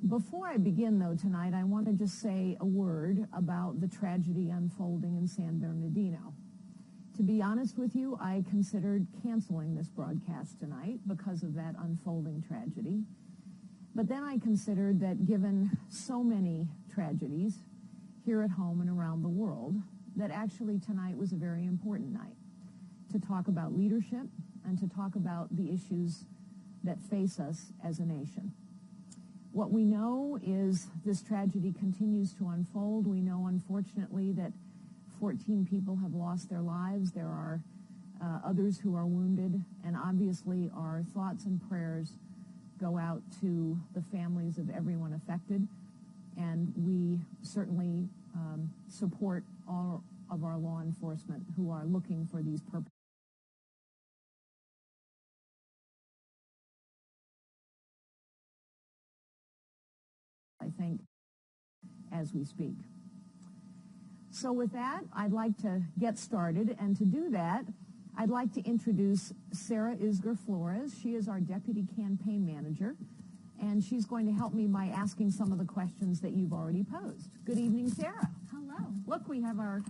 Before I begin, though, tonight, I want to just say a word about the tragedy unfolding in San Bernardino. To be honest with you, I considered canceling this broadcast tonight because of that unfolding tragedy. But then I considered that given so many tragedies here at home and around the world, that actually tonight was a very important night to talk about leadership and to talk about the issues that face us as a nation. What we know is this tragedy continues to unfold. We know, unfortunately, that 14 people have lost their lives. There are others who are wounded, and obviously our thoughts and prayers go out to the families of everyone affected, and we certainly support all of our law enforcement who are looking for these purposes. I think, as we speak. So with that, I'd like to get started, and to do that, I'd like to introduce Sarah Isger Flores. She is our Deputy Campaign Manager, and she's going to help me by asking some of the questions that you've already posed. Good evening, Sarah. Hello. Look, we have our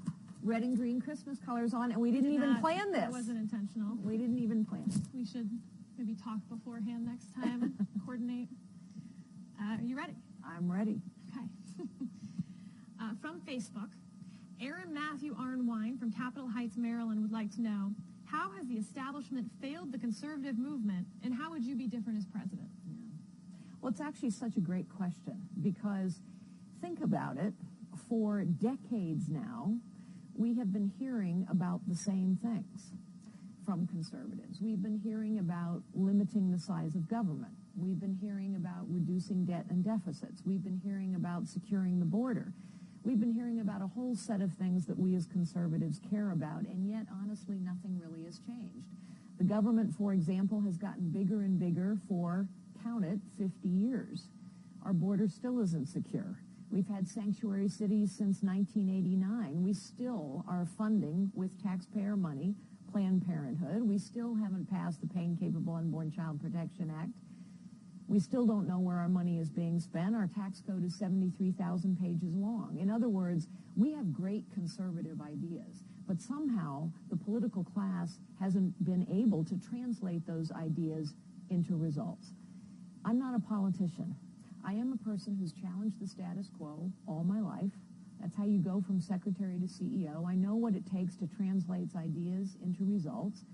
red and green Christmas colors on, and we didn't even plan this. It wasn't intentional. We didn't even plan it. We should maybe talk beforehand next time, coordinate. Are you ready? I'm ready. Okay. From Facebook, Aaron Matthew Arnwine from Capitol Heights, Maryland would like to know, how has the establishment failed the conservative movement, and how would you be different as president? Yeah. Well, it's actually such a great question, because think about it. For decades now, we have been hearing about the same things from conservatives. We've been hearing about limiting the size of government. We've been hearing about reducing debt and deficits. We've been hearing about securing the border. We've been hearing about a whole set of things that we as conservatives care about, and yet, honestly, nothing really has changed. The government, for example, has gotten bigger and bigger for, count it, 50 years. Our border still isn't secure. We've had sanctuary cities since 1989. We still are funding, with taxpayer money, Planned Parenthood. We still haven't passed the Pain Capable Unborn Child Protection Act. We still don't know where our money is being spent. Our tax code is 73,000 pages long. In other words, we have great conservative ideas, but somehow the political class hasn't been able to translate those ideas into results. I'm not a politician. I am a person who's challenged the status quo all my life. That's how you go from secretary to CEO. I know what it takes to translate ideas into results,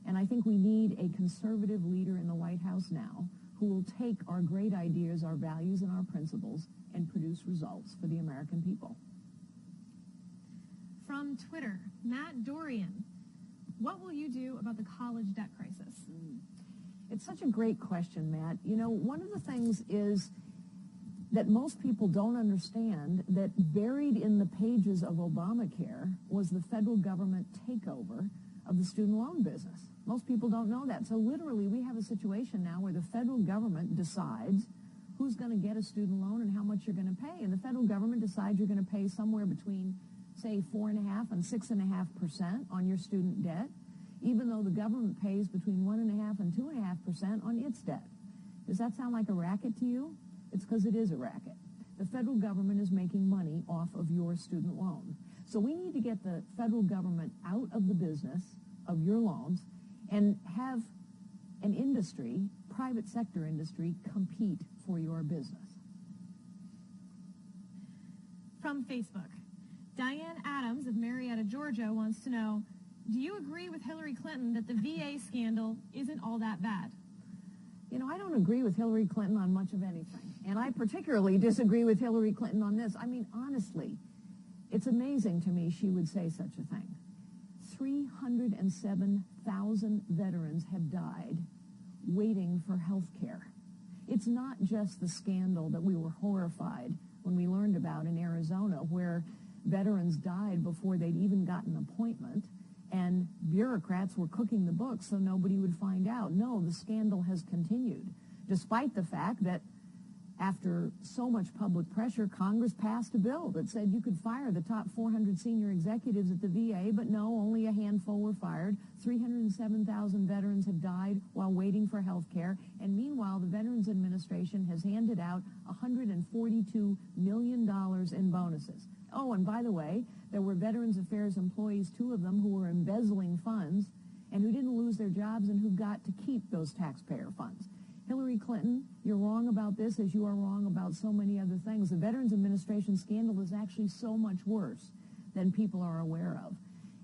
and I think we need a conservative leader in the White House now who will take our great ideas, our values, and our principles and produce results for the American people. From Twitter, Matt Dorian, what will you do about the college debt crisis? It's such a great question, Matt. You know, one of the things is that most people don't understand that buried in the pages of Obamacare was the federal government takeover of the student loan business. Most people don't know that. So literally, we have a situation now where the federal government decides who's going to get a student loan and how much you're going to pay. And the federal government decides you're going to pay somewhere between, say, 4.5% and 6.5% on your student debt, even though the government pays between 1.5% and 2.5% on its debt. Does that sound like a racket to you? It's because it is a racket. The federal government is making money off of your student loan. So we need to get the federal government out of the business of your loans and have an industry, private sector industry, compete for your business. From Facebook, Diane Adams of Marietta, Georgia wants to know, do you agree with Hillary Clinton that the VA scandal isn't all that bad? You know, I don't agree with Hillary Clinton on much of anything. And I particularly disagree with Hillary Clinton on this. I mean, honestly, it's amazing to me she would say such a thing. 307,000 veterans have died waiting for health care. It's not just the scandal that we were horrified when we learned about in Arizona, where veterans died before they'd even gotten an appointment, and bureaucrats were cooking the books so nobody would find out. No, the scandal has continued, despite the fact that After so much public pressure, Congress passed a bill that said you could fire the top 400 senior executives at the VA, but no, only a handful were fired. 307,000 veterans have died while waiting for health care, and meanwhile, the Veterans Administration has handed out $142 million in bonuses. Oh, and by the way, there were Veterans Affairs employees, 2 of them, who were embezzling funds and who didn't lose their jobs and who got to keep those taxpayer funds. Hillary Clinton, you're wrong about this, as you are wrong about so many other things. The Veterans Administration scandal is actually so much worse than people are aware of.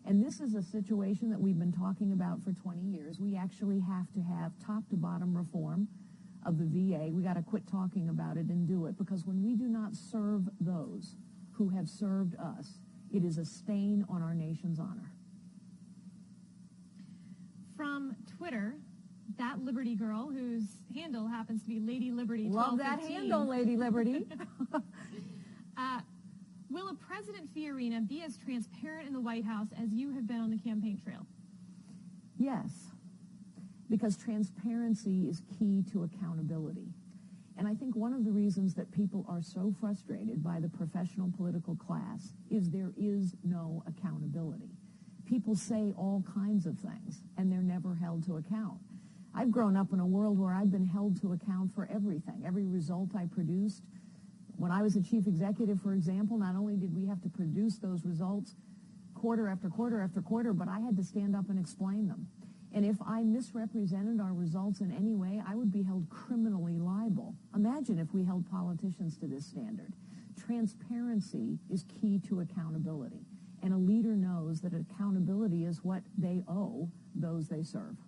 And this is a situation that we've been talking about for 20 years. We actually have to have top-to-bottom reform of the VA. We got to quit talking about it and do it, because when we do not serve those who have served us, it is a stain on our nation's honor. From Twitter, that Liberty girl, whose handle happens to be Lady Liberty 1215. Love that handle, Lady Liberty. Will a President Fiorina be as transparent in the White House as you have been on the campaign trail? Yes, because transparency is key to accountability. And I think one of the reasons that people are so frustrated by the professional political class is there is no accountability. People say all kinds of things, and they're never held to account. I've grown up in a world where I've been held to account for everything, every result I produced. When I was a chief executive, for example, not only did we have to produce those results quarter after quarter after quarter, but I had to stand up and explain them. And if I misrepresented our results in any way, I would be held criminally liable. Imagine if we held politicians to this standard. Transparency is key to accountability. And a leader knows that accountability is what they owe those they serve.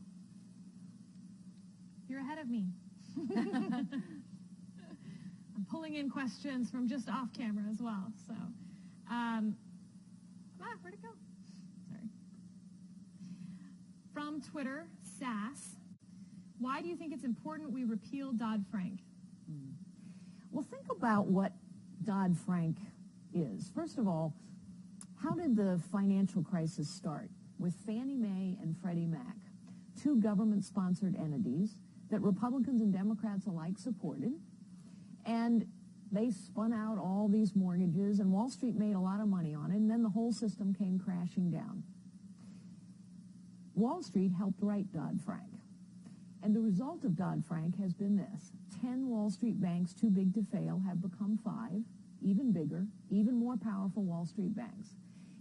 You're ahead of me. I'm pulling in questions from just off camera as well. So, where'd it go? Sorry. From Twitter, Sass, why do you think it's important we repeal DoddFrank? Well, think about what DoddFrank is. First of all, how did the financial crisis start? With Fannie Mae and Freddie Mac, 2 government-sponsored entities that Republicans and Democrats alike supported, and they spun out all these mortgages, and Wall Street made a lot of money on it, and then the whole system came crashing down. Wall Street helped write Dodd-Frank, and the result of Dodd-Frank has been this. 10 Wall Street banks too big to fail have become 5, even bigger, even more powerful Wall Street banks.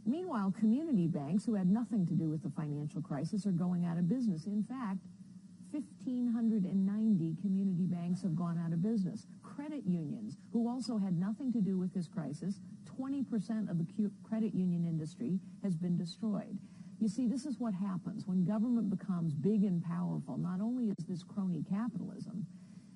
Meanwhile, community banks, who had nothing to do with the financial crisis, are going out of business. In fact, 1,590 community banks have gone out of business. Credit unions, who also had nothing to do with this crisis, 20% of the credit union industry has been destroyed. You see, this is what happens when government becomes big and powerful. Not only is this crony capitalism,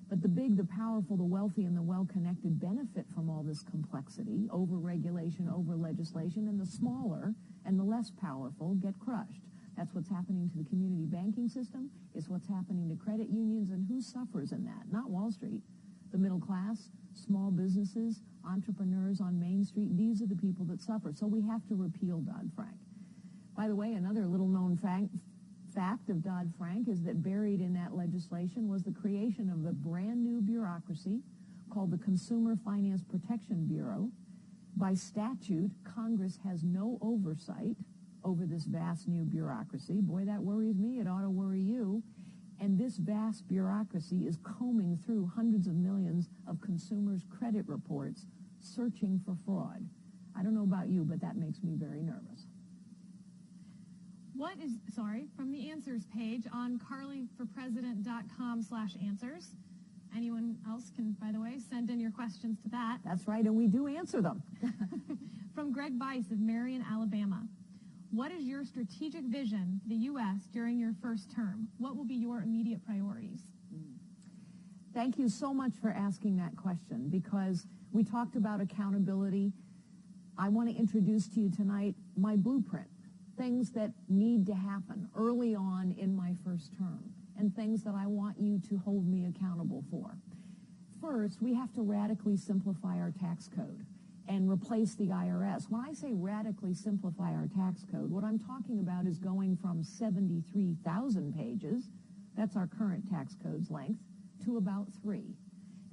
but the big, the powerful, the wealthy, and the well-connected benefit from all this complexity, over-regulation, over-legislation, and the smaller and the less powerful get crushed. That's what's happening to the community banking system. It's what's happening to credit unions, and who suffers in that? Not Wall Street. The middle class, small businesses, entrepreneurs on Main Street, these are the people that suffer. So we have to repeal Dodd-Frank. By the way, another little-known fact of Dodd-Frank is that buried in that legislation was the creation of a brand-new bureaucracy called the Consumer Finance Protection Bureau. By statute, Congress has no oversight over this vast new bureaucracy. Boy, that worries me. It ought to worry you. And this vast bureaucracy is combing through hundreds of millions of consumers' credit reports, searching for fraud. I don't know about you, but that makes me very nervous. From the answers page on carlyforpresident.com/answers. Anyone else can, by the way, send in your questions to that. That's right, and we do answer them. From Greg Bice of Marion, Alabama. What is your strategic vision for the U.S. during your first term? What will be your immediate priorities? Thank you so much for asking that question, because we talked about accountability. I want to introduce to you tonight my blueprint, things that need to happen early on in my first term, and things that I want you to hold me accountable for. First, we have to radically simplify our tax code and replace the IRS. When I say radically simplify our tax code, what I'm talking about is going from 73,000 pages, that's our current tax code's length, to about 3.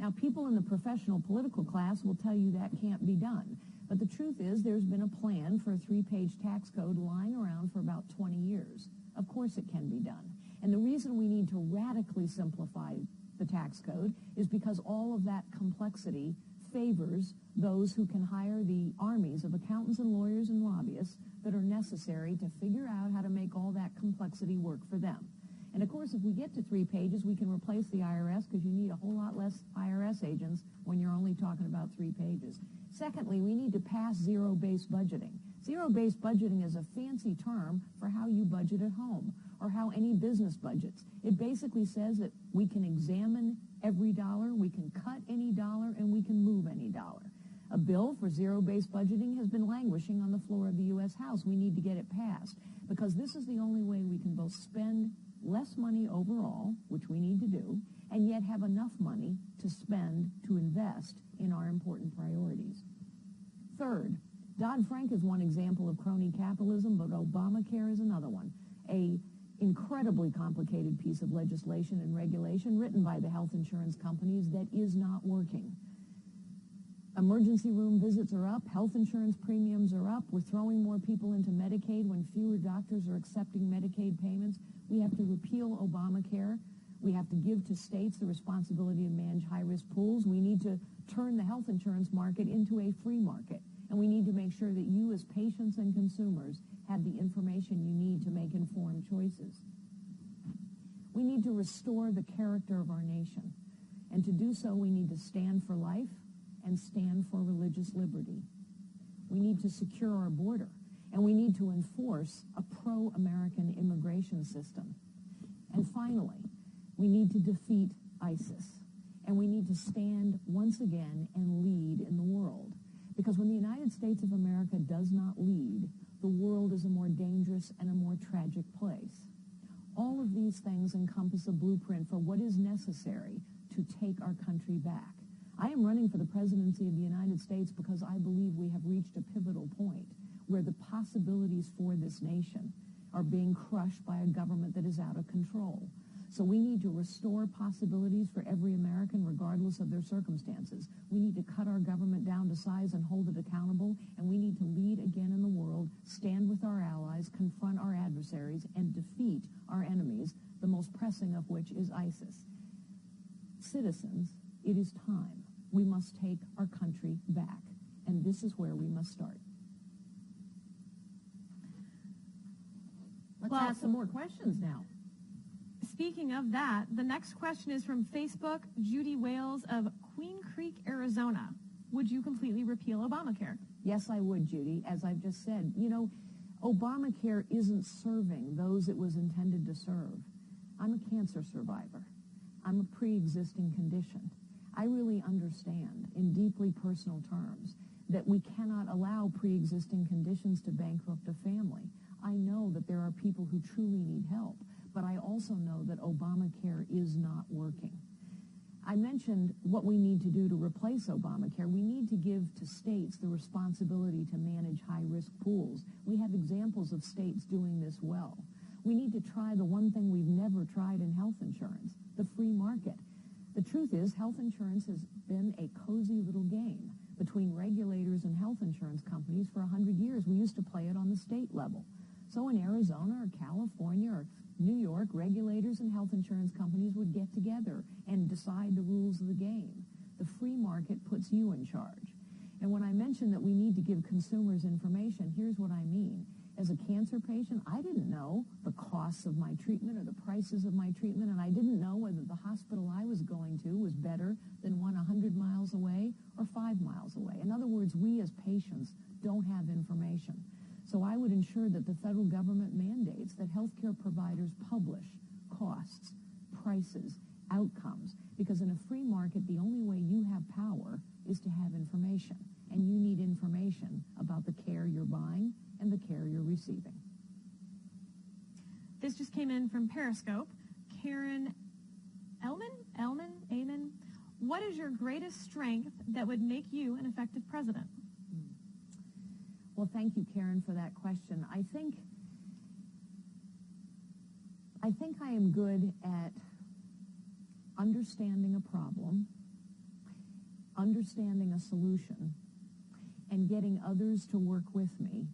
Now, people in the professional political class will tell you that can't be done. But the truth is there's been a plan for a 3-page tax code lying around for about 20 years. Of course it can be done. And the reason we need to radically simplify the tax code is because all of that complexity favors those who can hire the armies of accountants and lawyers and lobbyists that are necessary to figure out how to make all that complexity work for them. And of course, if we get to 3 pages, we can replace the IRS because you need a whole lot less IRS agents when you're only talking about 3 pages. Secondly, we need to pass zero-based budgeting. Zero-based budgeting is a fancy term for how you budget at home or how any business budgets. It basically says that we can examine every dollar, we can cut any dollar, and we can move any dollar. A bill for zero-based budgeting has been languishing on the floor of the U.S. House. We need to get it passed because this is the only way we can both spend less money overall, which we need to do, and yet have enough money to spend to invest in our important priorities. Third, DoddFrank is one example of crony capitalism, but Obamacare is another one. A incredibly complicated piece of legislation and regulation written by the health insurance companies that is not working. Emergency room visits are up, health insurance premiums are up, we're throwing more people into Medicaid when fewer doctors are accepting Medicaid payments. We have to repeal Obamacare. We have to give to states the responsibility to manage high-risk pools. We need to turn the health insurance market into a free market. And we need to make sure that you as patients and consumers have the information you need to make informed choices. We need to restore the character of our nation. And to do so, we need to stand for life and stand for religious liberty. We need to secure our border. And we need to enforce a pro-American immigration system. And finally, we need to defeat ISIS. And we need to stand once again and lead in the world. Because when the United States of America does not lead, the world is a more dangerous and a more tragic place. All of these things encompass a blueprint for what is necessary to take our country back. I am running for the presidency of the United States because I believe we have reached a pivotal point where the possibilities for this nation are being crushed by a government that is out of control. So we need to restore possibilities for every American, regardless of their circumstances. We need to cut our government down to size and hold it accountable, and we need to lead again in the world, stand with our allies, confront our adversaries, and defeat our enemies, the most pressing of which is ISIS. Citizens, it is time. We must take our country back, and this is where we must start. Let's ask some more questions now. Speaking of that, the next question is from Facebook, Judy Wales of Queen Creek, Arizona. Would you completely repeal Obamacare? Yes, I would, Judy. As I've just said, Obamacare isn't serving those it was intended to serve. I'm a cancer survivor. I'm a pre-existing condition. I really understand, in deeply personal terms, that we cannot allow pre-existing conditions to bankrupt a family. I know that there are people who truly need help, but I also know that Obamacare is not working. I mentioned what we need to do to replace Obamacare. We need to give to states the responsibility to manage high-risk pools. We have examples of states doing this well. We need to try the one thing we've never tried in health insurance, the free market. The truth is, health insurance has been a cozy little game between regulators and health insurance companies for 100 years. We used to play it on the state level. So in Arizona or California or New York, regulators and health insurance companies would get together and decide the rules of the game. The free market puts you in charge. And when I mention that we need to give consumers information, here's what I mean. As a cancer patient, I didn't know the costs of my treatment or the prices of my treatment, and I didn't know whether the hospital I was going to was better than one 100 miles away or 5 miles away. In other words, we as patients don't have information. So I would ensure that the federal government mandates that healthcare providers publish costs, prices, outcomes, because in a free market, the only way you have power is to have information, and you need information about the care you're buying and the care you're receiving. This just came in from Periscope. Karen Elman, what is your greatest strength that would make you an effective president? Well, thank you, Karen, for that question. I think I am good at understanding a problem understanding a solution, and getting others to work with me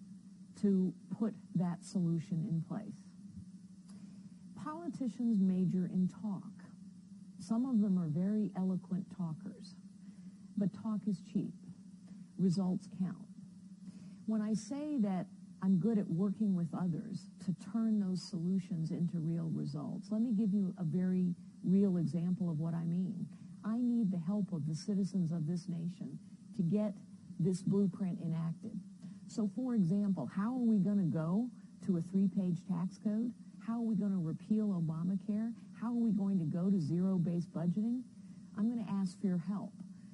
to put that solution in place. Politicians major in talk. Some of them are very eloquent talkers, but talk is cheap. Results count. When I say that I'm good at working with others to turn those solutions into real results, let me give you a very real example of what I mean. I need the help of the citizens of this nation to get this blueprint enacted. So, for example, how are we going to go to a 3-page tax code? How are we going to repeal Obamacare? How are we going to go to zero-based budgeting? I'm going to ask for your help.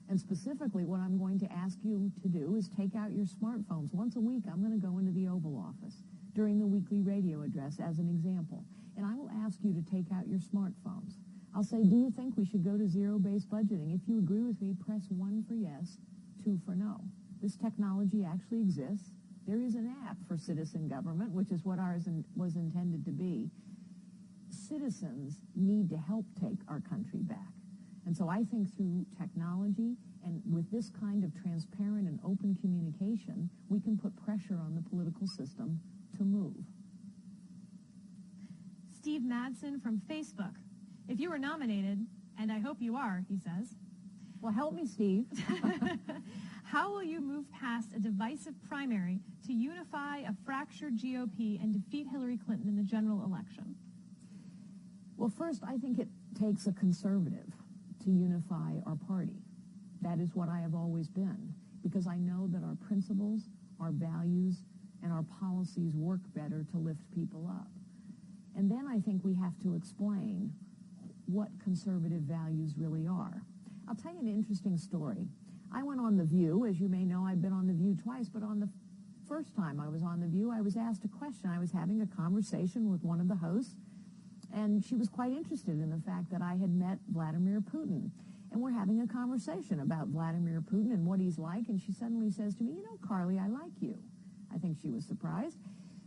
And specifically, what I'm going to ask you to do is take out your smartphones. Once a week, I'm going to go into the Oval Office during the weekly radio address as an example. And I will ask you to take out your smartphones. I'll say, do you think we should go to zero-based budgeting? If you agree with me, press 1 for yes, 2 for no. This technology actually exists. There is an app for citizen government, which is what ours was intended to be. Citizens need to help take our country back. And so I think through technology and with this kind of transparent and open communication, we can put pressure on the political system to move. Steve Madsen from Facebook. If you were nominated, and I hope you are, he says. Well, help me, Steve. How will you move past a divisive primary to unify a fractured GOP and defeat Hillary Clinton in the general election? Well, first, I think it takes a conservative to unify our party. That is what I have always been, because I know that our principles, our values, and our policies work better to lift people up. And then I think we have to explain what conservative values really are. I'll tell you an interesting story. I went on The View. As you may know, I've been on The View twice, but on the first time I was on The View, I was asked a question. I was having a conversation with one of the hosts, and she was quite interested in the fact that I had met Vladimir Putin. And we're having a conversation about Vladimir Putin and what he's like, and she suddenly says to me, you know, Carly, I like you. I think she was surprised.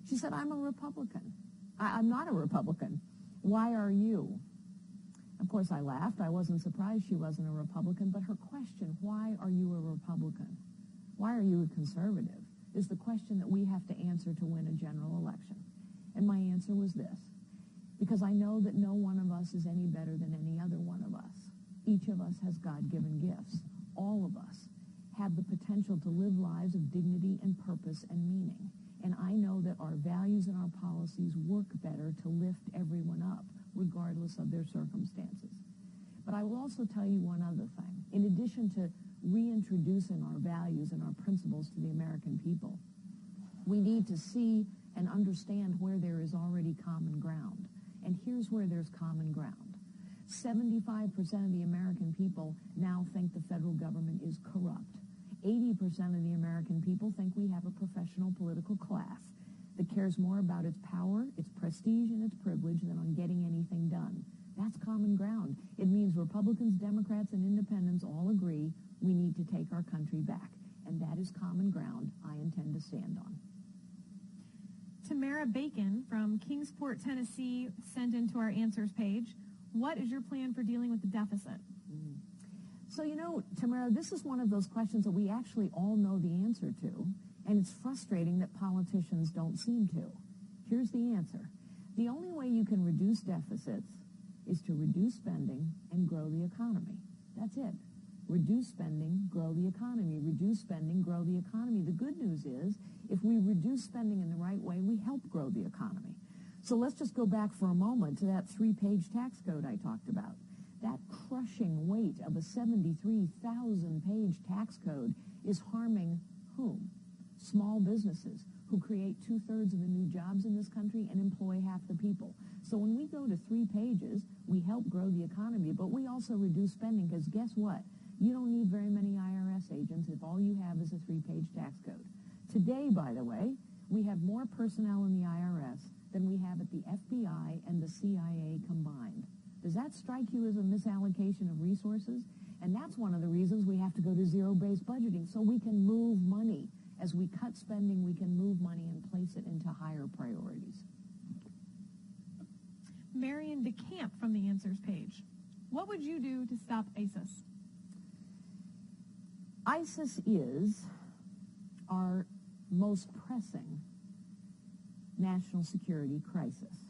She said, I'm a Republican. I'm not a Republican. Why are you? Of course, I laughed. I wasn't surprised she wasn't a Republican, but her question, why are you a Republican? Why are you a conservative? Is the question that we have to answer to win a general election. And my answer was this, because I know that no one of us is any better than any other one of us. Each of us has God-given gifts. All of us have the potential to live lives of dignity and purpose and meaning. And I know that our values and our policies work better to lift everyone up, regardless of their circumstances. But I will also tell you one other thing. In addition to reintroducing our values and our principles to the American people, we need to see and understand where there is already common ground. And here's where there's common ground. 75% of the American people now think the federal government is corrupt. 80% of the American people think we have a professional political class that cares more about its power, its prestige, and its privilege than on getting anything done. That's common ground. It means Republicans, Democrats, and independents all agree we need to take our country back. And that is common ground I intend to stand on. Tamara Bacon from Kingsport, Tennessee, sent into our answers page. What is your plan for dealing with the deficit? So, you know, Tamara, this is one of those questions that we actually all know the answer to, and it's frustrating that politicians don't seem to. Here's the answer. The only way you can reduce deficits is to reduce spending and grow the economy. That's it. Reduce spending, grow the economy. Reduce spending, grow the economy. The good news is, if we reduce spending in the right way, we help grow the economy. So let's just go back for a moment to that 3-page tax code I talked about. That crushing weight of a 73,000-page tax code is harming whom? Small businesses, who create 2/3 of the new jobs in this country and employ half the people. So when we go to 3 pages, we help grow the economy, but we also reduce spending, because guess what? You don't need very many IRS agents if all you have is a 3-page tax code. Today, by the way, we have more personnel in the IRS than we have at the FBI and the CIA combined. Does that strike you as a misallocation of resources? And that's one of the reasons we have to go to zero-based budgeting, so we can move money. As we cut spending, we can move money and place it into higher priorities. Marion DeCamp from the answers page. What would you do to stop ISIS? ISIS is our most pressing national security crisis.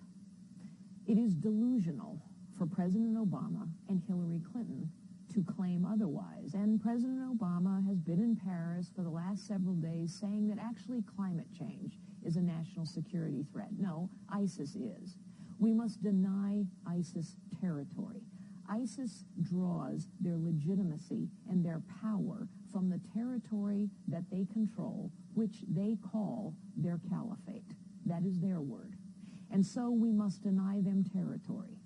It is delusional for President Obama and Hillary Clinton to claim otherwise. And President Obama has been in Paris for the last several days saying that actually climate change is a national security threat. No, ISIS is. We must deny ISIS territory. ISIS draws their legitimacy and their power from the territory that they control, which they call their caliphate. That is their word. And so we must deny them territory.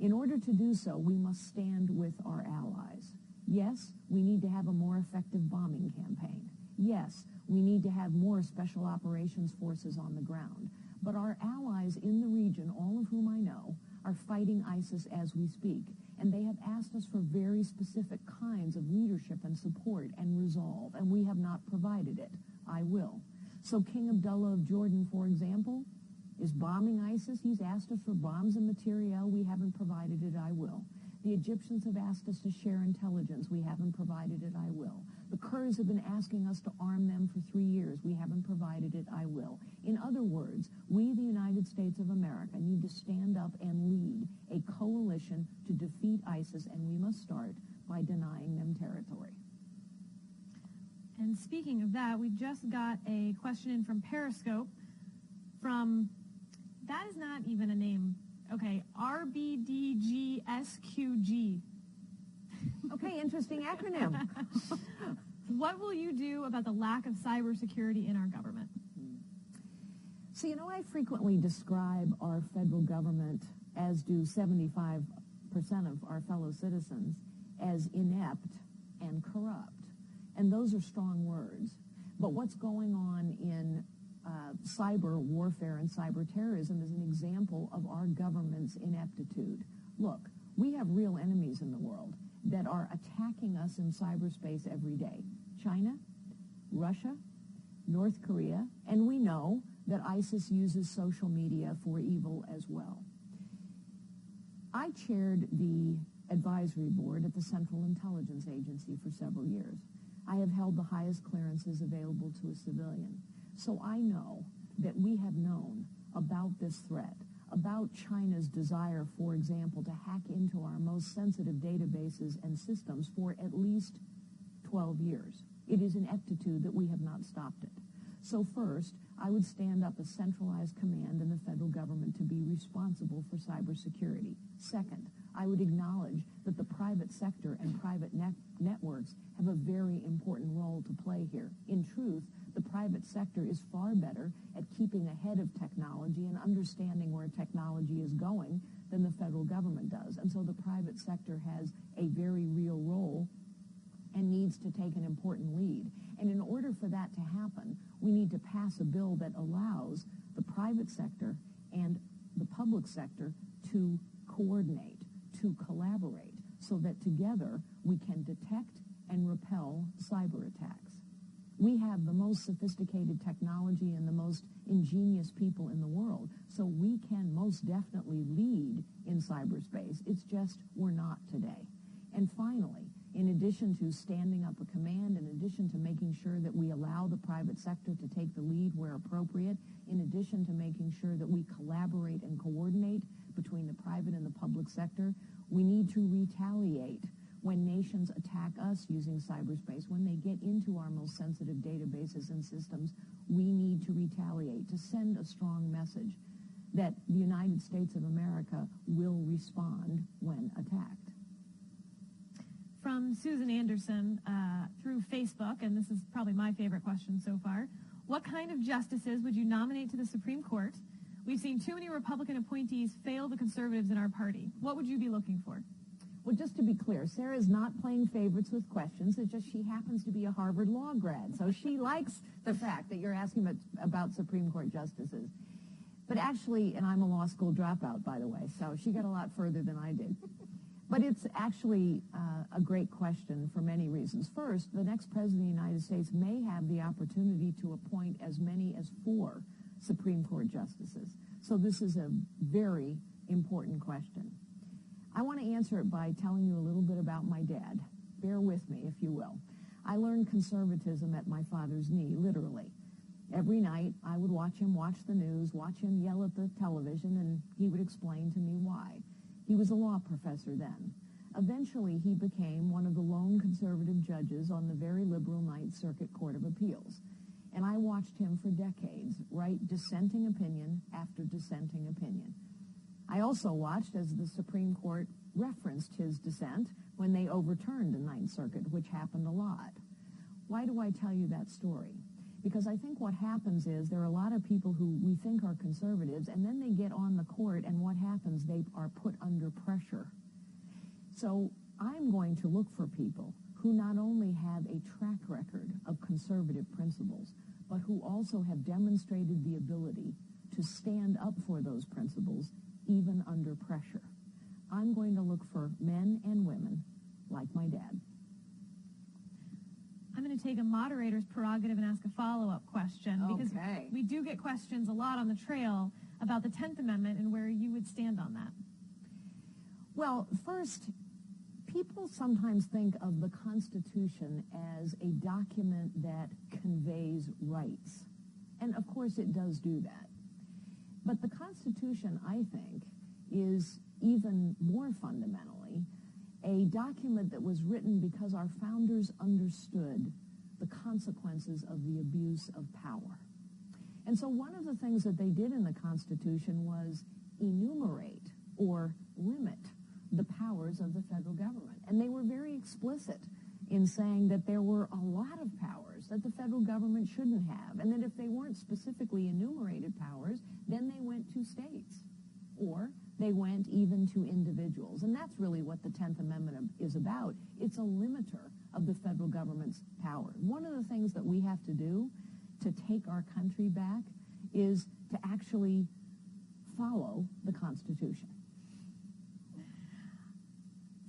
In order to do so, we must stand with our allies. Yes, we need to have a more effective bombing campaign. Yes, we need to have more special operations forces on the ground. But our allies in the region, all of whom I know, are fighting ISIS as we speak. And they have asked us for very specific kinds of leadership and support and resolve, and we have not provided it. I will. So King Abdullah of Jordan, for example, is bombing ISIS. He's asked us for bombs and materiel. We haven't provided it. I will. The Egyptians have asked us to share intelligence. We haven't provided it. I will. The Kurds have been asking us to arm them for 3 years. We haven't provided it. I will. In other words, we, the United States of America, need to stand up and lead a coalition to defeat ISIS, and we must start by denying them territory. And speaking of that, we just got a question in from Periscope from, that is not even a name, okay, RBDGSQG. Okay, interesting acronym. What will you do about the lack of cybersecurity in our government? So, I frequently describe our federal government, as do 75% of our fellow citizens, as inept and corrupt. And those are strong words. But what's going on in cyber warfare and cyber terrorism is an example of our government's ineptitude. Look, we have real enemies in the world that are attacking us in cyberspace every day. China, Russia, North Korea, and we know that ISIS uses social media for evil as well. I chaired the advisory board at the Central Intelligence Agency for several years. I have held the highest clearances available to a civilian. So I know that we have known about this threat, about China's desire, for example, to hack into our most sensitive databases and systems for at least 12 years. It is an ineptitude that we have not stopped it. So first, I would stand up a centralized command in the federal government to be responsible for cybersecurity. Second, I would acknowledge that the private sector and private networks have a very important role to play here. In truth, the private sector is far better at keeping ahead of technology and understanding where technology is going than the federal government does. And so the private sector has a very real role and needs to take an important lead. And in order for that to happen, we need to pass a bill that allows the private sector and the public sector to coordinate, to collaborate, so that together we can detect and repel cyber attacks. We have the most sophisticated technology and the most ingenious people in the world, so we can most definitely lead in cyberspace. It's just we're not today. And finally, in addition to standing up a command, in addition to making sure that we allow the private sector to take the lead where appropriate, in addition to making sure that we collaborate and coordinate between the private and the public sector, we need to retaliate when nations attack us using cyberspace. When they get into our most sensitive databases and systems, we need to retaliate, to send a strong message that the United States of America will respond when attacked. From Susan Anderson through Facebook, and this is probably my favorite question so far, what kind of justices would you nominate to the Supreme Court? We've seen too many Republican appointees fail the conservatives in our party. What would you be looking for? Well, just to be clear, Sarah is not playing favorites with questions. It's just she happens to be a Harvard Law grad, so she likes the fact that you're asking about Supreme Court justices. But actually, and I'm a law school dropout, by the way, so she got a lot further than I did. But it's actually a great question for many reasons. First, the next president of the United States may have the opportunity to appoint as many as 4 Supreme Court justices. So this is a very important question. I want to answer it by telling you a little bit about my dad. Bear with me, if you will. I learned conservatism at my father's knee, literally. Every night, I would watch him watch the news, watch him yell at the television, and he would explain to me why. He was a law professor then. Eventually, he became one of the lone conservative judges on the very liberal Ninth Circuit Court of Appeals. And I watched him for decades write dissenting opinion after dissenting opinion. I also watched as the Supreme Court referenced his dissent when they overturned the Ninth Circuit, which happened a lot. Why do I tell you that story? Because I think what happens is there are a lot of people who we think are conservatives, and then they get on the court, and what happens? They are put under pressure. So I'm going to look for people who not only have a track record of conservative principles, but who also have demonstrated the ability to stand up for those principles even under pressure. I'm going to look for men and women like my dad. I'm going to take a moderator's prerogative and ask a follow-up question, because we do get questions a lot on the trail about the 10th Amendment and where you would stand on that. Well, first, people sometimes think of the Constitution as a document that conveys rights. And of course it does do that. But the Constitution, I think, is even more fundamentally a document that was written because our founders understood the consequences of the abuse of power. And so one of the things that they did in the Constitution was enumerate or limit the powers of the federal government. And they were very explicit in saying that there were a lot of powers that the federal government shouldn't have, and that if they weren't specifically enumerated powers, then they went to states, or they went even to individuals. And that's really what the 10th Amendment is about. It's a limiter of the federal government's power. One of the things that we have to do to take our country back is to actually follow the Constitution.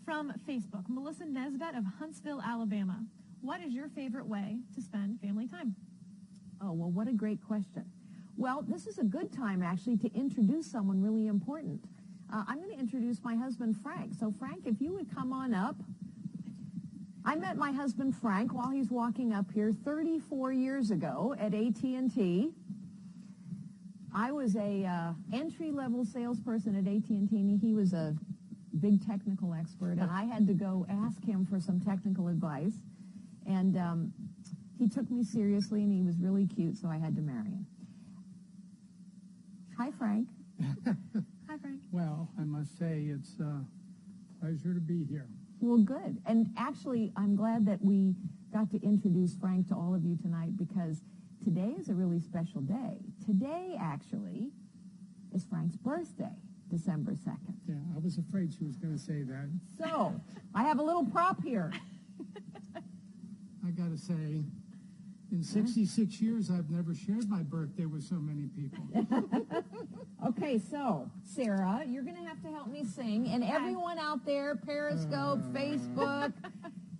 From Facebook, Melissa Nesbitt of Huntsville, Alabama. What is your favorite way to spend family time? Oh, well, what a great question. Well, this is a good time, actually, to introduce someone really important. I'm going to introduce my husband, Frank. So, Frank, if you would come on up. I met my husband, Frank, while he's walking up here 34 years ago at AT&T. I was a entry-level salesperson at AT&T, and he was a big technical expert, and I had to go ask him for some technical advice. And he took me seriously, and he was really cute, so I had to marry him. Hi, Frank. Hi, Frank. Well, I must say it's a pleasure to be here. Well, good. And actually, I'm glad that we got to introduce Frank to all of you tonight, because today is a really special day. Today, actually, is Frank's birthday, December 2nd. Yeah, I was afraid she was going to say that. So, I have a little prop here. I got to say, in 66 years, I've never shared my birthday with so many people. Okay, so, Sarah, you're going to have to help me sing. And everyone out there, Periscope, Facebook,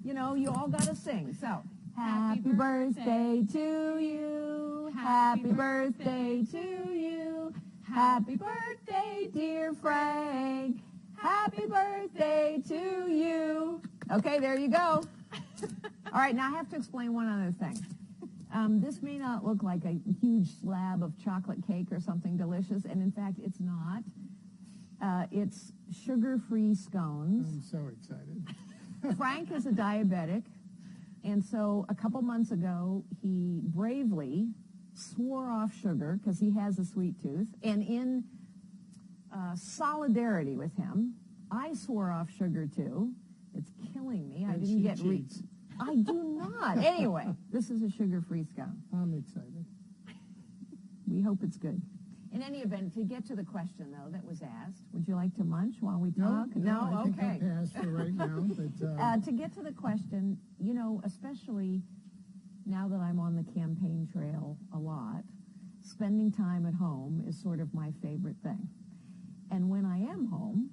you know, you all got to sing. So, happy birthday to you. Happy birthday to you. Happy birthday, dear Frank. Happy birthday to you. Okay, there you go. All right, now I have to explain one other thing. This may not look like a huge slab of chocolate cake or something delicious, and in fact, it's not. It's sugar-free scones. I'm so excited. Frank is a diabetic, and so a couple months ago, he bravely swore off sugar because he has a sweet tooth, and in solidarity with him, I swore off sugar too. It's killing me. And I didn't get cheats. I do not. Anyway, this is a sugar-free scone. I'm excited. We hope it's good. In any event, to get to the question, though, that was asked, would you like to munch while we talk? No, I think okay. I'll pass for right now. But, to get to the question, you know, especially now that I'm on the campaign trail a lot, spending time at home is sort of my favorite thing. And when I am home,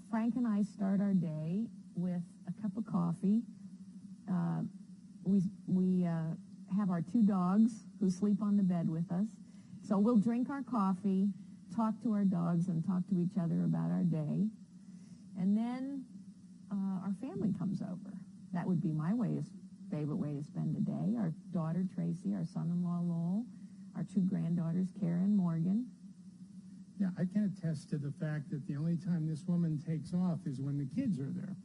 Frank and I start our day with a cup of coffee. We have our two dogs who sleep on the bed with us. So we'll drink our coffee, talk to our dogs, and talk to each other about our day. And then our family comes over. That would be my favorite way to spend a day. Our daughter, Tracy, our son-in-law, Lowell, our two granddaughters, Kara and Morgan. Yeah, I can attest to the fact that the only time this woman takes off is when the kids are there.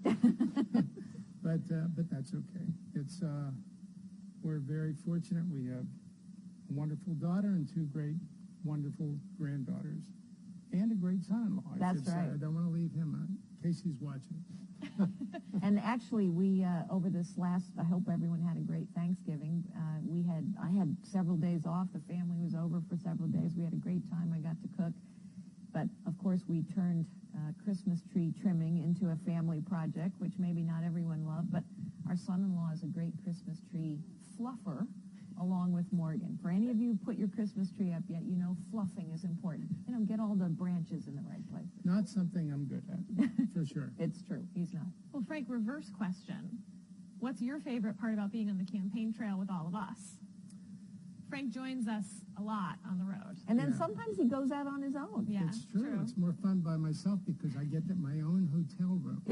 But that's okay. It's we're very fortunate. We have a wonderful daughter and two great, wonderful granddaughters, and a great son-in-law. That's right. I don't want to leave him out in case he's watching. And actually, we over this last, I hope everyone had a great Thanksgiving. I had several days off. The family was over for several days. We had a great time. I got to cook. But, of course, we turned Christmas tree trimming into a family project, which maybe not everyone loved. But our son-in-law is a great Christmas tree fluffer, along with Morgan. For any of you who put your Christmas tree up yet, you know fluffing is important. Get all the branches in the right place. Not something I'm good at, for sure. It's true. He's not. Well, Frank, reverse question. What's your favorite part about being on the campaign trail with all of us? Frank joins us a lot on the road. And then sometimes he goes out on his own. Yeah, it's true. It's more fun by myself because I get my own hotel room,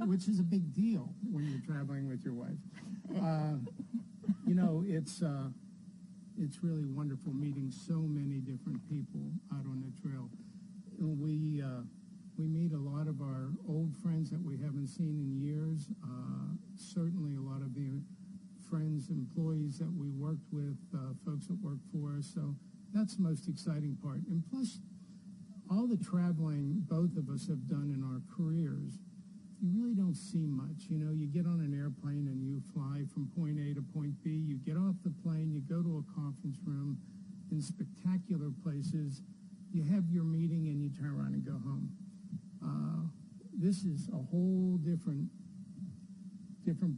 which is a big deal when you're traveling with your wife. It's really wonderful meeting so many different people out on the trail. We meet a lot of our old friends that we haven't seen in years. Certainly a lot of the friends, employees that we worked with, folks that work for us. So that's the most exciting part. And plus, all the traveling both of us have done in our careers, you really don't see much. You get on an airplane and you fly from point A to point B. You get off the plane, you go to a conference room in spectacular places. You have your meeting and you turn around and go home. This is a whole different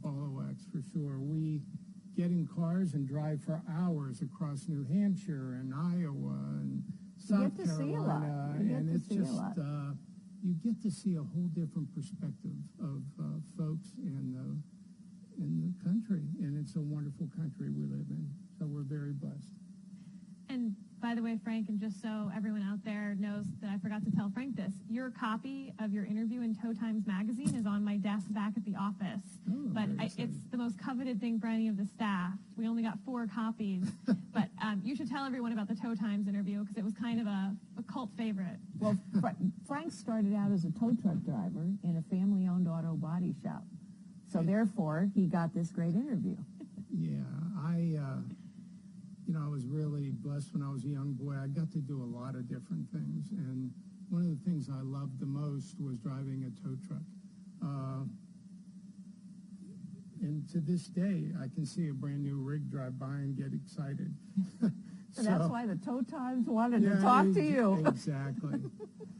ball of wax for sure. We get in cars and drive for hours across New Hampshire and Iowa and South Carolina, and it's just you get to see a whole different perspective of folks in the country, and it's a wonderful country we live in. So we're very blessed. And by the way, Frank, and just so everyone out there knows that I forgot to tell Frank this, your copy of your interview in Toe Times magazine is on my desk back at the office. But it's the most coveted thing for any of the staff. We only got 4 copies. But you should tell everyone about the Toe Times interview because it was kind of a cult favorite. Well, Frank started out as a tow truck driver in a family-owned auto body shop. So therefore, he got this great interview. Yeah, I was really blessed when I was a young boy. I got to do a lot of different things, and one of the things I loved the most was driving a tow truck. And to this day, I can see a brand new rig drive by and get excited. So that's why the Toe Times wanted to talk to you. Exactly.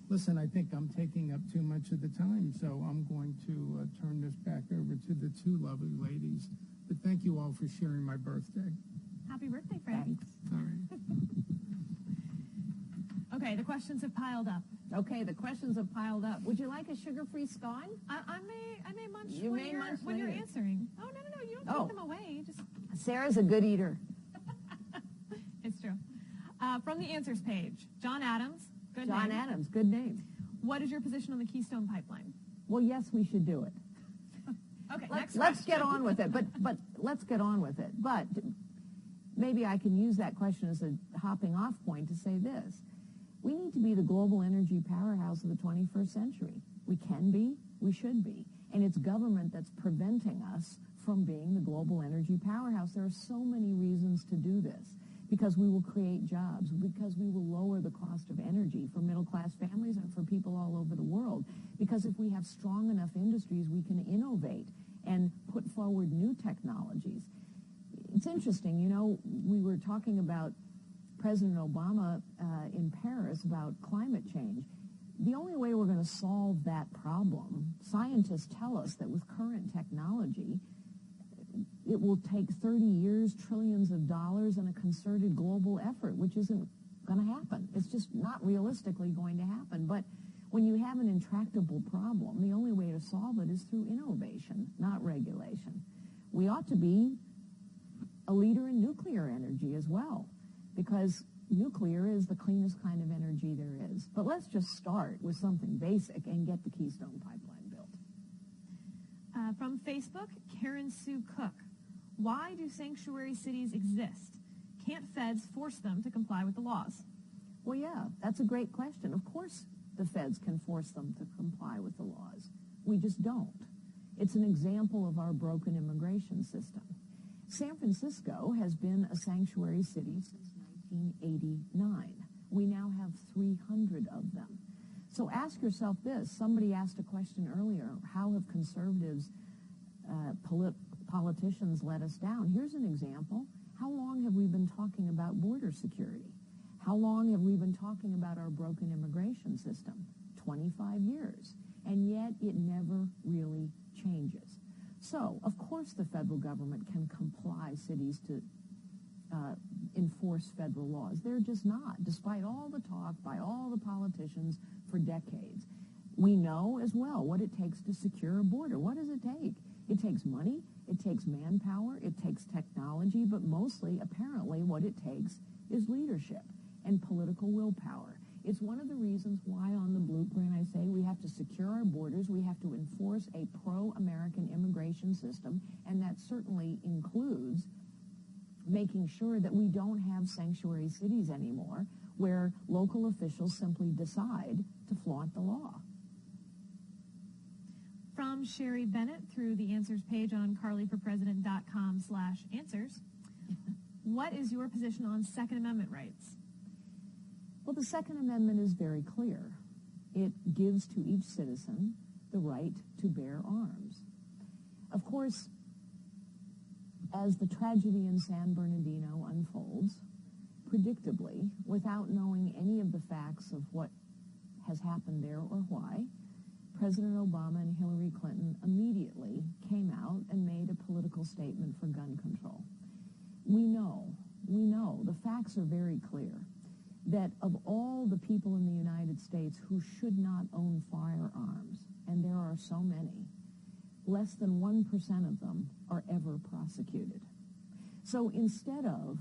Listen, I think I'm taking up too much of the time, so I'm going to turn this back over to the two lovely ladies. But thank you all for sharing my birthday. Happy birthday, Frank. Thanks. All right. Okay, the questions have piled up. Okay, the questions have piled up. Would you like a sugar-free scone? I may munch You when may you're munch when you're later. answering. Oh, no, you don't take them away. Just Sarah's a good eater. It's true. From the answers page, John Adams. Good John name. Adams, good name. What is your position on the Keystone Pipeline? Well, yes, we should do it. Okay, Let's get on with it. But let's get on with it. But maybe I can use that question as a hopping off point to say this. We need to be the global energy powerhouse of the 21st century. We can be, we should be. And it's government that's preventing us from being the global energy powerhouse. There are so many reasons to do this. Because we will create jobs, because we will lower the cost of energy for middle-class families and for people all over the world. Because if we have strong enough industries, we can innovate and put forward new technologies. It's interesting, we were talking about President Obama in Paris about climate change. The only way we're going to solve that problem, scientists tell us that with current technology, it will take 30 years, trillions of dollars, and a concerted global effort, which isn't going to happen. It's just not realistically going to happen. But when you have an intractable problem, the only way to solve it is through innovation, not regulation. We ought to be a leader in nuclear energy as well, because nuclear is the cleanest kind of energy there is. But let's just start with something basic and get the Keystone Pipeline built. From Facebook, Karen Sue Cook. Why do sanctuary cities exist? Can't feds force them to comply with the laws? Well, yeah, that's a great question. Of course the feds can force them to comply with the laws. We just don't. It's an example of our broken immigration system. San Francisco has been a sanctuary city since 1989. We now have 300 of them. So ask yourself this. Somebody asked a question earlier. How have conservatives, politicians let us down? Here's an example. How long have we been talking about border security? How long have we been talking about our broken immigration system? 25 years. And yet it never really changes. So, of course, the federal government can comply cities to enforce federal laws. They're just not, despite all the talk by all the politicians for decades. We know as well what it takes to secure a border. What does it take? It takes money, it takes manpower, it takes technology, but mostly, apparently, what it takes is leadership and political willpower. It's one of the reasons why on the blueprint I say we have to secure our borders, we have to enforce a pro-American immigration system, and that certainly includes making sure that we don't have sanctuary cities anymore where local officials simply decide to flaunt the law. From Sherry Bennett through the answers page on carlyforpresident.com/answers. What is your position on Second Amendment rights? Well, the Second Amendment is very clear. It gives to each citizen the right to bear arms. Of course, as the tragedy in San Bernardino unfolds, predictably, without knowing any of the facts of what has happened there or why, President Obama and Hillary Clinton immediately came out and made a political statement for gun control. We know, the facts are very clear, that of all the people in the United States who should not own firearms, and there are so many, less than 1% of them are ever prosecuted. So instead of,